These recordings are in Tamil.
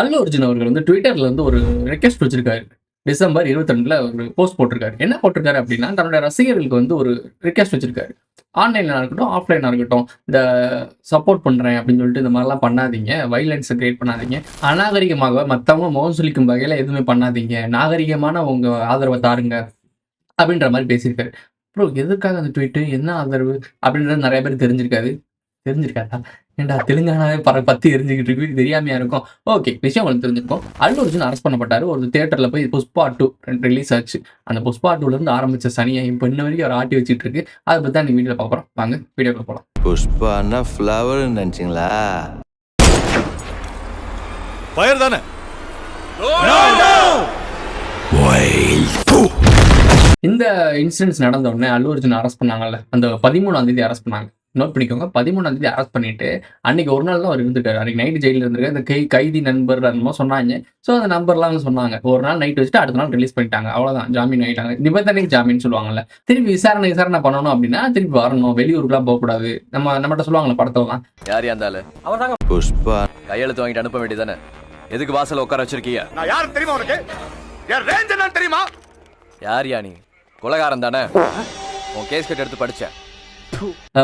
அல்லு அர்ஜுன் அவர்கள் வந்து ட்விட்டர்ல வந்து ஒரு ரெக்வெஸ்ட் வச்சிருக்காரு. டிசம்பர் 22ல ஒரு போஸ்ட் போட்டிருக்காரு. என்ன போட்டிருக்காரு அப்படின்னா, தன்னுடைய ரசிகர்களுக்கு வந்து ஒரு ரிக்வெஸ்ட் வச்சிருக்காரு. ஆன்லைன்ல இருக்கட்டும், ஆஃப்லைனா இருக்கட்டும், இந்த சப்போர்ட் பண்றேன் அப்படின்னு சொல்லிட்டு இந்த மாதிரிலாம் பண்ணாதீங்க. வயலன்ஸ கிரியேட் பண்ணாதீங்க. அநாகரிகமாக மத்தவங்க முகம் சுளிக்கும் வகையில எதுவுமே பண்ணாதீங்க. நாகரிகமான உங்க ஆதரவ தாருங்க. அப்படின்ற மாரி பேசியிருக்காரு. ப்ரோ எதுக்காக அந்த ட்வீட்? என்ன ஆதரவு? அப்படின்றது நெறைய பேருக்கு தெரிஞ்சிருக்காது. தெரிஞ்சிருக்காதா? ஏன்டா தெலுங்கானாவே பத்தி எரிஞ்சுகிட்டு இருக்கு. இது தெரியாமயா இருக்கும்? ஓகே. விஷயம் உங்களுக்கு தெரிஞ்சிருக்கும். அல்லு அர்ஜுன் அரெஸ்ட் பண்ணப்பட்டாரு. ஒரு தியேட்டர்ல போய் புஷ்பா 2 ரிலீஸ் ஆச்சு. அந்த புஷ்பா 2ல ஆரம்பிச்ச சனிய இப்ப இன்ன வரைக்கும் அவர் ஆட்டி வச்சுட்டு இருக்கு. அத பத்தி தான் இந்த வீடியோல பார்க்க போறோம். வாங்க வீடியோக்குள்ள போலாம். புஷ்பான்னா ஃப்ளவர்னு நினைச்சீங்களா? ஃபயர் தானே? இந்த இன்சிடென்ட்ஸ் நடந்த உடனே அல்லு அர்ஜுன் அரெஸ்ட் பண்ணாங்கல்ல. அந்த 13ஆம் தேதி அரெஸ்ட் பண்ணாங்க. நோட் பண்ணிக்கோங்க. 13ஆம் தேதி அரெஸ்ட் பண்ணிட்டு, அன்னைக்கு ஒரு நாள் தான் அவர் இருந்திருக்காரு. அன்னைக்கு நைட் ஜெயில்ல இருந்திருக்காரு. இந்த கைதி நண்பர் என்னமோ சொன்னாங்க. ஸோ அந்த நம்பர்லாம் சொன்னாங்க. ஒரு நாள் நைட் வச்சுட்டு அடுத்த நாள் ரிலீஸ் பண்ணிட்டாங்க. அவ்வளோதான். ஜாமீன் ஆயிட்டாங்க. நிபந்தனைக்கு ஜாமீன் சொல்லுவாங்கல்ல. திருப்பி விசாரணை பண்ணணும் அப்படின்னா, திருப்பி வரணும். வெளியூருக்குலாம் போகக்கூடாது. நம்மகிட்ட சொல்லுவாங்கல்ல படத்துலலாம். யார் இருந்தாலும் அவர்தாங்க. புஷ்பா கையெழுத்து வாங்கிட்டு அனுப்ப வேண்டியதானே? எதுக்கு வாசல்ல உட்கார வச்சிருக்கீங்க? நான் யாரு தெரியுமா உனக்கு? என் ரேஞ்ச் என்னன்னு தெரியுமா? யார் நீ? கொலைகாரன் தானே? உன் கேஸ் கட் எடுத்து படிச்சேன்.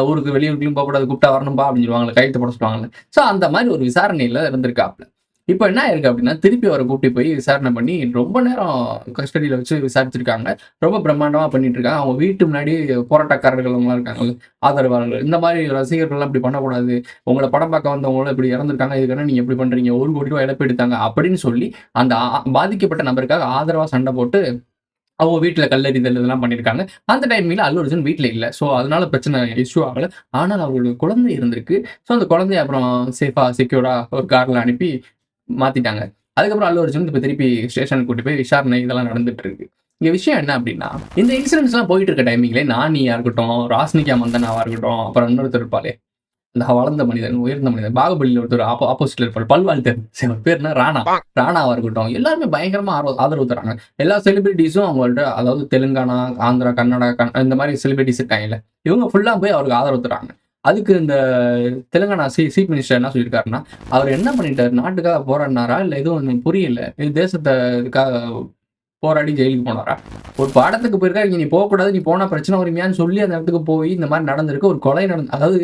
ஊருக்கு வெளியூருக்குலாம் போகக்கூடாது. கூப்பிட்டா வரணும்பா அப்படின்னு சொல்லுவாங்கல்ல. கையெழுத்து போட சொல்லுவாங்கல்ல. ஸோ அந்த மாதிரி ஒரு விசாரணையில இருந்திருக்காப்ல. இப்ப என்ன ஆயிருக்கு அப்படின்னா, திருப்பி அவர கூட்டி போய் விசாரணை பண்ணி ரொம்ப நேரம் கஸ்டடியில வச்சு விசாரிச்சிருக்காங்க. ரொம்ப பிரம்மாண்டமா பண்ணிட்டு இருக்காங்க. அவங்க வீட்டு முன்னாடி போராட்டக்காரர்கள் அவங்கலாம் இருக்காங்கல்ல, ஆதரவாளர்கள். இந்த மாதிரி ரசிகர்கள்லாம் இப்படி பண்ணக்கூடாது. உங்கள படம் பார்க்க வந்தவங்களும் இப்படி இறந்திருக்காங்க. இதுக்கான நீங்க எப்படி பண்றீங்க? ரூ. 1,00,00,000 இழப்பீடு தாங்க அப்படின்னு சொல்லி, அந்த பாதிக்கப்பட்ட நபருக்காக ஆதரவா சண்டை போட்டு அவங்க வீட்ல கல்லெறிதல் இதெல்லாம் பண்ணியிருக்காங்க. அந்த டைம்ல அல்லு அர்ஜுன் வீட்ல இல்ல. ஸோ அதனால பிரச்சனை இஷ்யூ ஆகல. ஆனால் அவர்களுக்கு குழந்தை இருந்திருக்கு. ஸோ அந்த குழந்தைய அப்புறம் சேஃபா, செக்யூர்டா ஒரு கார்ல அனுப்பி மாத்திட்டாங்க. அதுக்கப்புறம் அல்லு அர்ஜுன் இப்ப திருப்பி ஸ்டேஷனுக்கு கூட்டி போய் விசாரணை இதெல்லாம் நடந்துட்டு இருக்கு. இங்க விஷயம் என்ன அப்படின்னா, இந்த இன்சிடென்ட்ஸ்லாம் போயிட்டு இருக்க டைமிங்ல நானியா இருக்கட்டும், ராஸ்னிகா மந்தனாவா இருக்கட்டும், அப்புறம் இன்னொருத்தர் இருப்பாளே, இந்த வளர்ந்த மனிதன், உயர்ந்த மனிதன், பாகுபலியில ஒருத்தர் ஆப்போசிட்ல இருப்பாரு. பல்வாழ்த்தர். அவர் பேர் என்ன? ராணாவா இருக்கட்டும். எல்லாருமே பயங்கரமா ஆதரவு தராங்க. எல்லா செலிபிரிட்டீஸும் அவங்கள்ட்ட, அதாவது தெலுங்கானா, ஆந்திரா, கர்நாடகா இந்த மாதிரி செலிபிரிட்டீஸ் இருக்காங்கல்ல. இவங்க ஃபுல்லா போய் அவருக்கு ஆதரவு தராங்க. அதுக்கு இந்த தெலுங்கானா சீஃப் மினிஸ்டர் என்ன சொல்லியிருக்காருன்னா, அவர் என்ன பண்ணிட்டாரு? நாட்டுக்காக போராடினாரா? இல்ல எதுவும் புரியல. இது தேசத்துக்காக போராடி ஜெயிலுக்கு போனாரா? ஒரு படத்துக்கு போயிருக்காரு. நீ போகக்கூடாது. நீ போனா பிரச்சனை வருமியான்னு சொல்லி அந்த இடத்துக்கு போய் இந்த மாதிரி நடந்திருக்கு. ஒரு கொலை அதாவது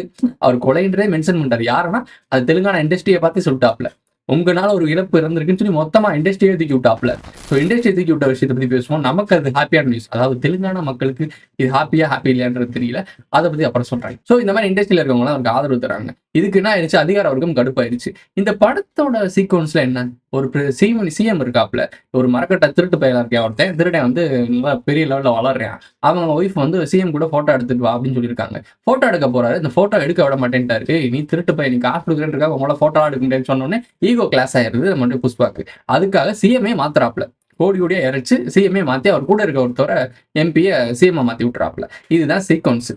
அவர் கொலைன்றதே மென்ஷன் பண்ணிட்டாரு. யாருன்னா, அது தெலுங்கானா இண்டஸ்ட்ரியை பார்த்து சொல்லிட்டாப்ல. உங்கனால ஒரு இழப்பு இருந்திருக்குன்னு சொல்லி மொத்தமா இண்டஸ்ட்ரியே தூக்கி விட்டாப்ல. ஸோ இண்டஸ்ட்ரி தூக்கி விட்ட விஷயத்தை பத்தி பேசுவோம். நமக்கு அது ஹாப்பியான நியூஸ். அதாவது தெலுங்கானா மக்களுக்கு இது ஹாப்பி இல்லையான்றது தெரியல. அதை பத்தி அப்புறம் சொல்றாங்க. ஸோ இந்த மாதிரி இண்டஸ்ட்ரியில இருக்கவங்களாம் அவருக்கு ஆதரவு தராங்க. இதுக்கு என்ன ஆயிடுச்சு? அதிகார வர்க்கம் கடுப்பாயிருச்சு. இந்த படத்தோட சீக்வன்ஸ்ல என்ன? ஒரு சிஎம் இருக்காப்ல. ஒரு மரக்கட்டை திருட்டு பையலா இருக்கேன் ஒருத்தன். திருடன் வந்து பெரிய லெவல்ல வளர்றேன். அவங்க ஒய்ஃப் வந்து சிஎம் கூட போட்டோ எடுத்துட்டு வா அப்படின்னு சொல்லியிருக்காங்க. போட்டோ எடுக்க போறாரு. இந்த போட்டோ எடுக்க விட மாட்டேன்ட்டாரு. நீ திருட்டு பையன், நீ காசு கொடுக்குறேன் உங்களோட போட்டோ எடுக்க முடியும்னு சொன்னோடனே ஈகோ கிளாஸ் ஆயிருது நம்ம புஷ்பாக்கு. அதுக்காக சிஎம்ஏ மாத்துறாப்ல. கோடியா இறைச்சு சிஎம்ஏ மாத்தி அவர் கூட இருக்க ஒருத்தவரை எம்பியை சிஎம் மாத்தி விட்டுறாப்ல. இதுதான் சீக்வன்ஸ்.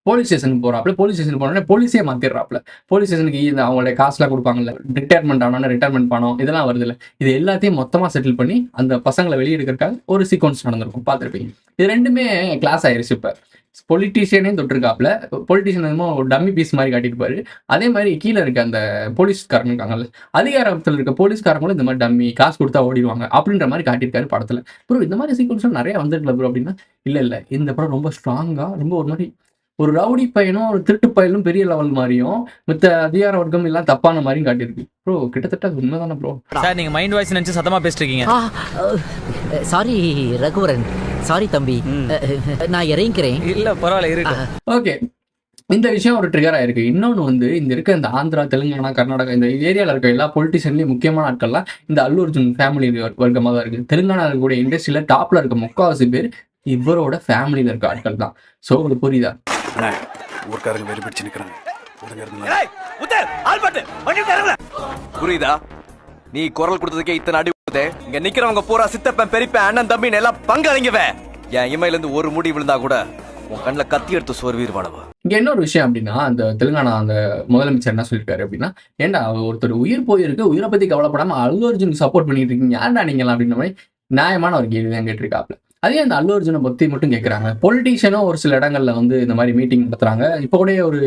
போலீஸ் ஸ்டேஷனுக்கு போறாப்ல. போலீஸ் ஸ்டேஷன் போனோடனே போலீஸே மாத்திடுறாப்ல. போலீஸ் ஸ்டேஷனுக்கு அவங்களுடைய காசுலாம் கொடுப்பாங்கல்ல, ரிட்டையர்மெண்ட் ஆனோன்னு ரிட்டையர்மெண்ட் பணம் இதெல்லாம் வருதுல்ல, இது எல்லாத்தையும் மொத்தமா செட்டில் பண்ணி அந்த பசங்களை வெளியெடுக்கிறதுக்காக ஒரு சீக்வன்ஸ் நடந்திருக்கும். பார்த்துருப்பீங்க. இது ரெண்டுமே கிளாஸ் ஆயிருச்சு. இப்ப பொலிட்டீஷியனையும் தொட்டிருக்காப்ல. பொலிட்டீஷியன் என்னமோ டம்மி பீஸ் மாதிரி காட்டியிருப்பாரு. அதே மாதிரி கீழே இருக்க அந்த போலீஸ்காரங்க இருக்காங்கல்ல, அதிகாரத்தில் இருக்க போலீஸ்காரங்களும் இந்த மாதிரி டம்மி, காசு கொடுத்தா ஓடிடுவாங்க அப்படின்ற மாதிரி காட்டியிருக்காரு படத்துல. ப்ரோ இந்த மாதிரி சீக்வன்ஸ் நிறைய வந்துருக்கல ப்ரோ அப்படின்னா, இல்ல இந்த படம் ரொம்ப ஸ்ட்ராங்கா, ரொம்ப ஒரு மாதிரி ஒரு ரவுடி பையனும் ஒரு திருட்டு பையனும் பெரிய லெவல் மாதிரியும், மித்த அதிகார வர்க்கம் எல்லாம் தப்பான மாதிரியும் காட்டியிருக்கு. ப்ரோ கிட்டத்தட்ட அது உண்மைதானே ப்ரோ? சார் நீங்க மைண்ட் வாய்ஸ் நினைச்சு சத்தமா பேசிட்டு இருக்கீங்க. சாரி ரகுவரன், சாரி தம்பி, நான் இறங்கிக்கிறேன். இல்ல பரவாயில்ல இருக்கு. ஓகே, இந்த விஷயம் ஒரு ட்ரிகர் ஆயிருக்கு. இன்னொன்று வந்து இந்த இருக்க இந்த ஆந்திரா, தெலுங்கானா, கர்நாடகா இந்த ஏரியாவில் இருக்க எல்லா பொலிட்டிஷியன்லையும் முக்கியமான ஆட்கள்லாம் இந்த அல்லு அர்ஜுன் ஃபேமிலி வர்க்கமாக தான் இருக்கு. தெலுங்கானா இருக்கக்கூடிய இண்டஸ்ட்ரியில டாப்ல இருக்க முக்காவாசி பேர் இவரோட ஃபேமிலியில இருக்க ஆட்கள் தான். ஸோ உங்களுக்கு புரியுதா? ஊர்க்காரங்க வெறி பிடிச்சு நிக்கிறாங்க. புரியுதா? நீ குரல் கொடுத்ததுக்கே இத்தனை அடி கொடுத்தே. இங்க நிக்கிறவங்க பூரா சித்தப்பன், பெரியப்பன், அண்ணன், தம்பின்னு எல்லாம் பங்காளிங்கவே. என் இமையில இருந்து ஒரு முடி விழுந்தா கூட உன் கண்ணுல கத்தி எடுத்து சோர்வீர்வானவா. இங்க இன்னொரு விஷயம் அப்படின்னா, அந்த தெலுங்கானா அந்த முதலமைச்சர் என்ன சொல்லியிருக்காரு அப்படின்னா, ஏன்டா ஒருத்தர் உயிர் போயிருக்கு, உயிரை பத்தி கவலைப்படாம அல்லு அர்ஜுனுக்கு சப்போர்ட் பண்ணிட்டு இருக்கீங்க, ஏன்டா நீங்களா அப்படின்ற மாதிரி நியாயமான ஒரு கேள்வி தான் கேட்டிருக்காப்ல. அதே அந்த அல்லு அர்ஜுனை பத்தி மட்டும் கேட்குறாங்க. பொலிட்டீஷியனும் ஒரு சில இடங்கள்ல வந்து இந்த மாதிரி மீட்டிங் நடத்துறாங்க. இப்போ கூட ஒரு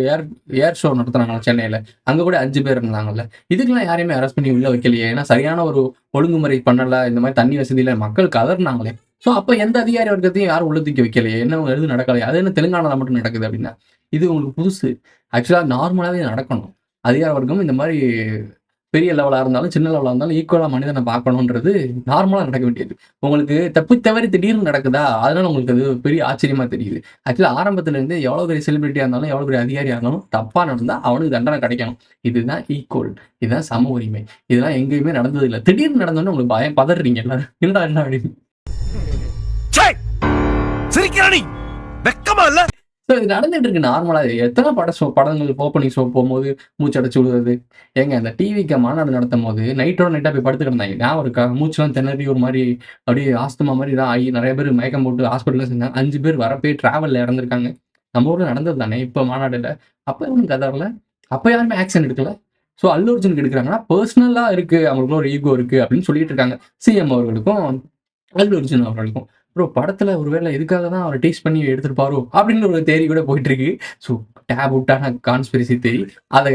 ஏர் ஷோ நடத்துனாங்க சென்னையில. அங்க கூட 5 பேர் இருந்தாங்கல்ல. இதுக்கெல்லாம் யாரையுமே அரெஸ்ட் பண்ணி உள்ள வைக்கலையே. ஏன்னா சரியான ஒரு ஒழுங்குமுறை பண்ணல. இந்த மாதிரி தண்ணி வசதி இல்ல. மக்கள் கதறினாங்களே. ஸோ அப்ப எந்த அதிகாரி வர்க்கத்தையும் யாரும் உள்ள தூக்கி வைக்கலையே. என்ன எதுவும் நடக்கலையே. அது என்ன தெலுங்கானால மட்டும் நடக்குது அப்படின்னா, இது உங்களுக்கு புதுசு. ஆக்சுவலா நார்மலாவே நடக்கணும். அதிகார வர்க்கம் இந்த மாதிரி பெரிய லெவலா இருந்தாலும், சின்ன லெவலா இருந்தாலும் ஈக்குவலா மனிதனை பார்க்கணுன்றது நார்மலா நடக்க வேண்டியது. உங்களுக்கு தப்பி தவறி திடீர்னு நடக்குதா? அதனால உங்களுக்கு அது பெரிய ஆச்சரியமா தெரியுது. ஆக்சுவலா ஆரம்பத்துல இருந்தே எவ்வளவு பெரிய செலிபிரிட்டியா இருந்தாலும், எவ்வளவு பெரிய அதிகாரியா இருந்தாலும் தப்பா நடந்தா அவனுக்கு தண்டனை கிடைக்கணும். இதுதான் ஈக்குவல். இதுதான் சம உரிமை. இதெல்லாம் எங்கேயுமே நடந்தது இல்ல. திடீர்னு நடந்தோடனே உங்களுக்கு பயம் பதறீங்க எல்லாரும். என்னடா என்ன அப்படின்னு. சிரிக்கிறானி வெக்கமா இல்ல? ஸோ இது நடந்துட்டு இருக்கு நார்மலா. எத்தனை படங்கள் ஓப்பனிங் ஷோ போகும்போது மூச்சடைச்சு விடுறது. ஏங்க அந்த டிவிக்கு மாநாடு நடத்தும் போது நைட்டோட நைட்டா போய் படுத்து கிடந்தாங்க. ஞாபகம் இருக்கா? மூச்சுலாம் திணறி ஒரு மாதிரி அப்படியே ஆஸ்துமா மாதிரி தான் ஆகி நிறைய பேர் மயக்கம் போட்டு ஹாஸ்பிட்டல்ல செஞ்சாங்க. 5 பேர் வரப்பே டிராவல்ல இறந்துருக்காங்க. நம்ம ஊர்ல நடந்தது தானே இப்போ மாநாடுல. அப்ப எதுவும் கதறல. அப்ப யாருமே ஆக்ஷன் எடுக்கல. ஸோ அல்லு அர்ஜுனுக்கு எடுக்கிறாங்கன்னா பர்சனலா இருக்கு, அவங்களுக்குள்ள ஒரு ஈகோ இருக்கு அப்படின்னு சொல்லிட்டு இருக்காங்க. சிஎம் அவர்களுக்கும் அல்லு அர்ஜுன் அவர்களுக்கும். ப்ரோ படத்துல ஒருவேளை இதுக்காக தான் அவரை டீஸ் பண்ணி எடுத்திருப்பாரோ அப்படின்னு ஒரு தேரி கூட போயிட்டு இருக்கு. ஸோ டேப் விட்டான கான்ஸ்பிரசி தேரி, அதை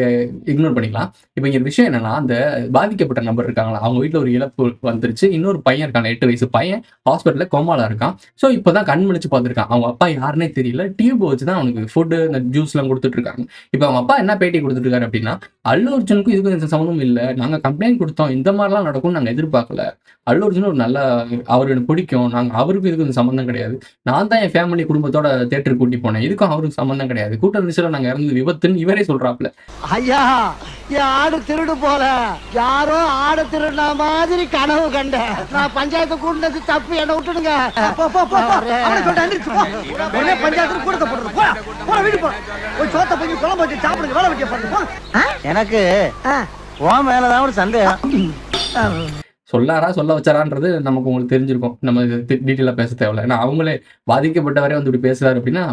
இக்னோர் பண்ணிக்கலாம். இப்போ இங்க விஷயம் என்னன்னா, அந்த பாதிக்கப்பட்ட நபர் இருக்காங்களா, அவங்க வீட்டில் ஒரு இழப்பு வந்துருச்சு. இன்னொரு பையன் இருக்காங்க, 8 வயசு பையன் ஹாஸ்பிட்டலில் கோமால இருக்கான். ஸோ இப்போதான் கண் முழிச்சு பார்த்துருக்கான். அவங்க அப்பா யாருன்னே தெரியல. டியூப் வச்சு தான் அவனுக்கு ஃபுட்டு இந்த ஜூஸ்லாம் கொடுத்துட்டு இருக்காங்க. இப்போ அவங்க அப்பா என்ன பேட்டி கொடுத்துட்டு இருக்காரு அப்படின்னா, அல்லு அர்ஜுனுக்கும் இதுக்கும் எந்த சம்மந்தமும் இல்லை, நாங்கள் கம்ப்ளைண்ட் கொடுத்தோம், இந்த மாதிரிலாம் நடக்கும்னு நாங்கள் எதிர்பார்க்கல. அல்லு அர்ஜுன் ஒரு நல்ல, அவருக்கு எனக்கு பிடிக்கும், நாங்கள் அவருக்கும் இதுக்கும் சம்மந்தம் கிடையாது. நான் தான் என் ஃபேமிலி குடும்பத்தோட தேட்டருக்கு கூட்டி போனேன், இதுக்கும் அவருக்கு சம்மந்தம் கிடையாது. கூட்ட நெரிசல நாங்கள் இறந்தது விபத்துன்னு இவரே சொல்றாப்ல. ஐயா என் ஆடு திருடு போல, யாரோ ஆடு திருடின மாதிரி கனவு கண்டேன். நான் பஞ்சாயத்து கூட்டினது தப்பு, என்ன விட்டுடுங்க. பஞ்சாயத்து கூட்டத்தை போடுறது வீடு போய் சோத்த போய் குழம்பு வச்சு சாப்பிடுங்க, வேலை வெட்டிய பாருங்க. எனக்கு உன் மேலதான் ஒரு சந்தேகம். சொல்லாரா சொல்ல வச்சாரான்றது நமக்கு உங்களுக்கு தெரிஞ்சிருக்கும். நம்ம டீட்டெயிலாக பேச தேவையில்ல. ஏன்னா அவங்களே பாதிக்கப்பட்டவரே வந்து இப்படி பேசுறாரு அப்படின்னா.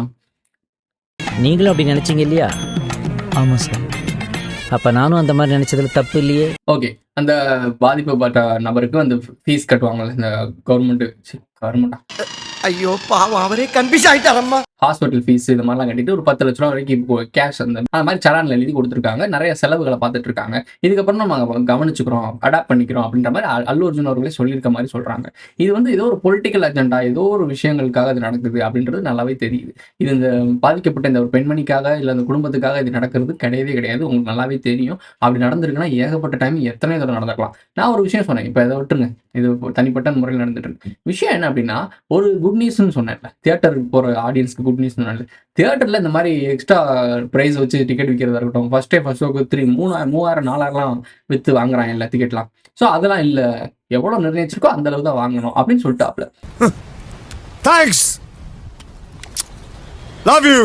நீங்களும் அப்படி நினைச்சீங்க இல்லையா? ஆமா சார். அப்ப நானும் அந்த மாதிரி நினைச்சதுல தப்பு இல்லையே. ஓகே, அந்த பாதிக்கப்பட்ட நபருக்கு அந்த ஃபீஸ் கட்டுவாங்கல்ல இந்த கவர்மெண்டா ஐயோ பாவம், அவரே கன்ஃபியூஸ் ஆயிட்டாரம்மா. ஹாஸ்பிட்டல் ஃபீஸ் இது மாதிரிலாம் கட்டிட்டு ஒரு 10 லட்ச ரூபா வரைக்கும் இப்போ கேஷ் அந்த மாதிரி சலான்ல எழுதி கொடுத்துருக்காங்க. நிறைய செலவுகளை பார்த்துட்டு இருக்காங்க. இதுக்கப்புறம் நம்ம கவனிச்சுக்கிறோம், அடாப்ட் பண்ணிக்கிறோம் அப்படின்ற மாதிரி அல்லு அர்ஜுன் அவர்களே சொல்லியிருக்க மாதிரி சொல்றாங்க. இது வந்து ஏதோ ஒரு பொலிட்டிக்கல் அஜெண்டா, ஏதோ ஒரு விஷயங்களுக்காக இது நடக்குது அப்படின்றது நல்லாவே தெரியுது. இது இந்த பாதிக்கப்பட்ட இந்த ஒரு பெண்மணிக்காக இல்லை அந்த குடும்பத்துக்காக இது நடக்கிறது கிடையவே கிடையாது. உங்களுக்கு நல்லாவே தெரியும். அப்படி நடந்திருக்குன்னா ஏகப்பட்ட டைம் எத்தனை தடவை நடந்திருக்கலாம். நான் ஒரு விஷயம் சொன்னேன், இப்போ இதை விட்டுருங்க, இது தனிப்பட்ட முறையில் நடந்துட்டு இருக்கு. விஷயம் என்ன அப்படின்னா, ஒரு குட் நியூஸ்ன்னு சொன்னேன்ல, தியேட்டருக்கு போற ஆடியன்ஸ்க்கு குட் நியூஸ் சொன்னாங்க. தியேட்டர்ல இந்த மாதிரி எக்ஸ்ட்ரா பிரைஸ் வச்சு டிக்கெட் விற்கிறதா இருக்கட்டும், ஃபர்ஸ்ட் ஷோக்கு 3000 4000 வித்து வாங்குறாங்க எல்லா டிக்கெட்லாம். ஸோ அதெல்லாம் இல்லை, எவ்வளோ நிர்ணயிச்சிருக்கோ அந்த அளவு தான் வாங்கணும் அப்படின்னு சொல்லிட்டாப்ல. Thanks, love you.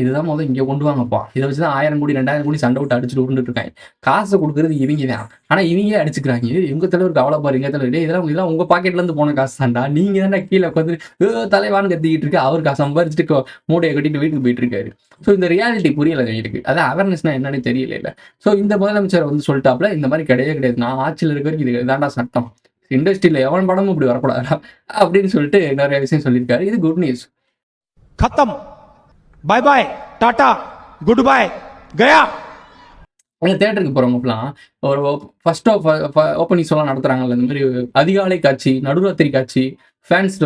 இதுதான் முதல்ல இங்கே கொண்டு வாங்கப்பா. இதை வச்சு தான் 1000 கோடி 2000 கோடி சண்டை விட்டு அடிச்சுட்டு உருண்டுட்டு இருக்காங்க. காசை கொடுக்குறது இவங்க தான். ஆனால் இவங்க அடிச்சுக்கிறாங்க. எங்க தலைவருக்கு அவ்வளோ பாரு, எங்க தலைவர் இதெல்லாம் உங்க பாக்கெட்ல இருந்து போன காசு தாண்டா. நீங்க தானே கீழே உட்காந்து தலைவான்னு கத்திக்கிட்டு இருக்கு. அவருக்கு சம்பாரிச்சுட்டு மூடையை கட்டிட்டு வீட்டுக்கு போயிட்டு இருக்காரு. ஸோ இந்த ரியாலிட்டி புரியல இருக்கு. அதான் அவேர்னஸ்னா என்னன்னு தெரியல இல்லை. ஸோ இந்த முதலமைச்சர் வந்து சொல்லிட்டாப்ல, இந்த மாதிரி கிடையவே கிடையாது, நான் ஆட்சியில் இருக்க வரைக்கும் இது தாண்டா சட்டம், இண்டஸ்ட்ரியில எவன் படமும் இப்படி வரக்கூடாதா அப்படின்னு சொல்லிட்டு நிறைய விஷயம் சொல்லியிருக்காரு. இது குட் நியூஸ். खत्म, bye bye, tata, goodbye, गया. தேட்டருக்கு போறவங்கலாம் ஒரு ஃபர்ஸ்ட் ஓப்பனிங் ஷோலாம் நடத்துறாங்கல்ல, இந்த மாதிரி அதிகாலை காட்சி, நடுராத்திரி காட்சி, ஃபேன்ஸ்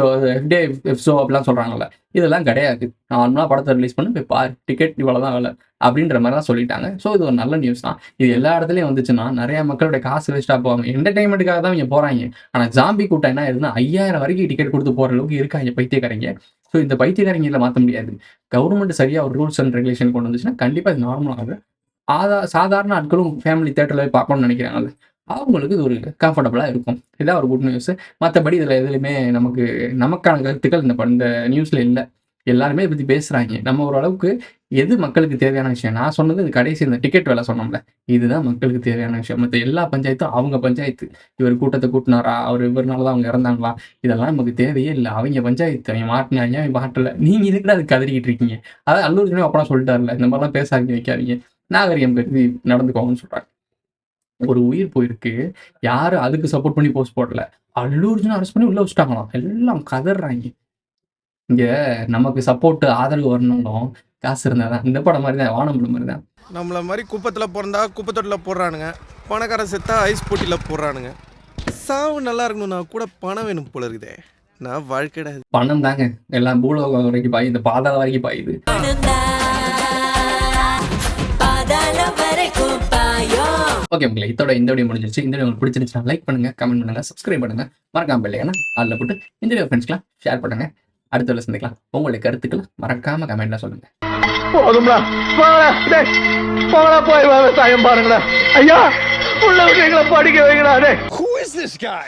ஷோ அப்படிலாம் சொல்றாங்கல்ல, இதெல்லாம் கிடையாது. நார்மலாக படத்தை ரிலீஸ் பண்ணி போய் பாரு, டிக்கெட் இவ்வளோதான் வேலை அப்படின்ற மாதிரி தான் சொல்லிட்டாங்க. ஸோ இது ஒரு நல்ல நியூஸ் தான். இது எல்லா இடத்துலையும் வந்துச்சுன்னா நிறைய மக்களுடைய காசு வேஸ்ட்டாக போவாங்க. என்டர்டைன்மெண்ட்டுக்காக தான் இங்கே போகிறாங்க. ஆனால் ஜாம்பி கூட்டம் என்ன ஆயிருதுன்னா 5000 வரைக்கும் டிக்கெட் கொடுத்து போகிற அளவுக்கு இருக்காங்க பைத்தியக்காரங்க. ஸோ இந்த பைத்தியக்காரங்களை மாற்ற முடியாது. கவர்மெண்ட் சரியாக ஒரு ரூல்ஸ் அண்ட் ரெகுலேஷன் கொண்டு வந்துச்சுன்னா கண்டிப்பாக இது நார்மலாக சாதாரண ஆட்களும் ஃபேமிலி தேட்டரில் போய் பார்க்கணும்னு நினைக்கிறாங்கல்ல, அவங்களுக்கு இது ஒரு கம்ஃபர்டபுளாக இருக்கும். இதான் ஒரு குட் நியூஸ். மற்றபடி இதில் எதுலையுமே நமக்கான கருத்துக்கள் இந்த நியூஸில் இல்லை. எல்லாருமே இதை பற்றி பேசுகிறாங்க. நம்ம ஓரளவுக்கு எது மக்களுக்கு தேவையான விஷயம், நான் சொன்னது இது கடைசி இந்த டிக்கெட் வேலை சொன்னோம்ல, இதுதான் மக்களுக்கு தேவையான விஷயம். மற்ற எல்லா பஞ்சாயத்தும் அவங்க பஞ்சாயத்து, இவர் கூட்டத்தை கூட்டினாரா, அவர் இவர்னால தான் அவங்க இறந்தாங்களா, இதெல்லாம் நமக்கு தேவையே இல்லை. அவங்க பஞ்சாயத்து, அவங்க மாட்டினாங்க, அவங்க மாட்டல, நீங்கள் இதுக்கிட்ட அது கதறிக்கிட்டு இருக்கீங்க. அதாவது அல்லு அர்ஜுனே அப்பலாம் சொல்லிட்டார்ல, இந்த மாதிரிலாம் பேசாதீங்க, வைக்காதீங்க, நாகரிகம் கருதி நடந்துக்கோங்கன்னு சொல்கிறாங்க. ஒரு உயிர் போயிருக்கு. யாரும் அதுக்கு சப்போர்ட் பண்ணி போஸ்ட் போடல. அல்லு அர்ஜுன அரெஸ்ட் பண்ணி உள்ள வச்சுட்டாங்களாம். எல்லாம் கதறாய்ங்க. இங்க நமக்கு சப்போர்ட் ஆதரவு வரணும்னும் காசு இருந்தா தான். இந்த படம் மாதிரி தான், வானம் படம் மாதிரி தான். நம்மள மாதிரி குப்பத்துல பிறந்தா குப்பத்தொட்டில போடுறானுங்க, பணக்கார செத்தா ஐஸ் போட்டில போடுறானுங்க. சாவு நல்லா இருக்கணும்னா கூட பணம் வேணும் போல இருக்குதே. நான் வாழ்க்கைடா இது. பணம் தாங்க எல்லாம் பூலோகம் வரைக்கும் பாயுது, இந்த பாதாள வரைக்கும் பாயுது. ஓகே உங்களை இதோட இந்த வீடியோ முடிஞ்சிருச்சு. இந்த வீடியோ உங்களுக்கு பிடிச்சிருந்துச்சுன்னா லைக் பண்ணுங்க, கமெண்ட் பண்ணுங்க, சப்ஸ்கிரைப் பண்ணுங்க, மறக்காம பெல் ஐகானை அதில் போட்டு இந்த வீடியோ ஃப்ரெண்ட்ஸ்க்குலாம் ஷேர் பண்ணுங்க. அடுத்த வீடியோல சந்திக்கலாம். உங்களுடைய கருத்துக்களை மறக்காம கமெண்ட்ல சொல்லுங்க. போதும்டா போடா போய் விவசாயம் பாருங்களா ஐயா உள்ள எங்களை படிக்க வைங்களா. Who is this guy?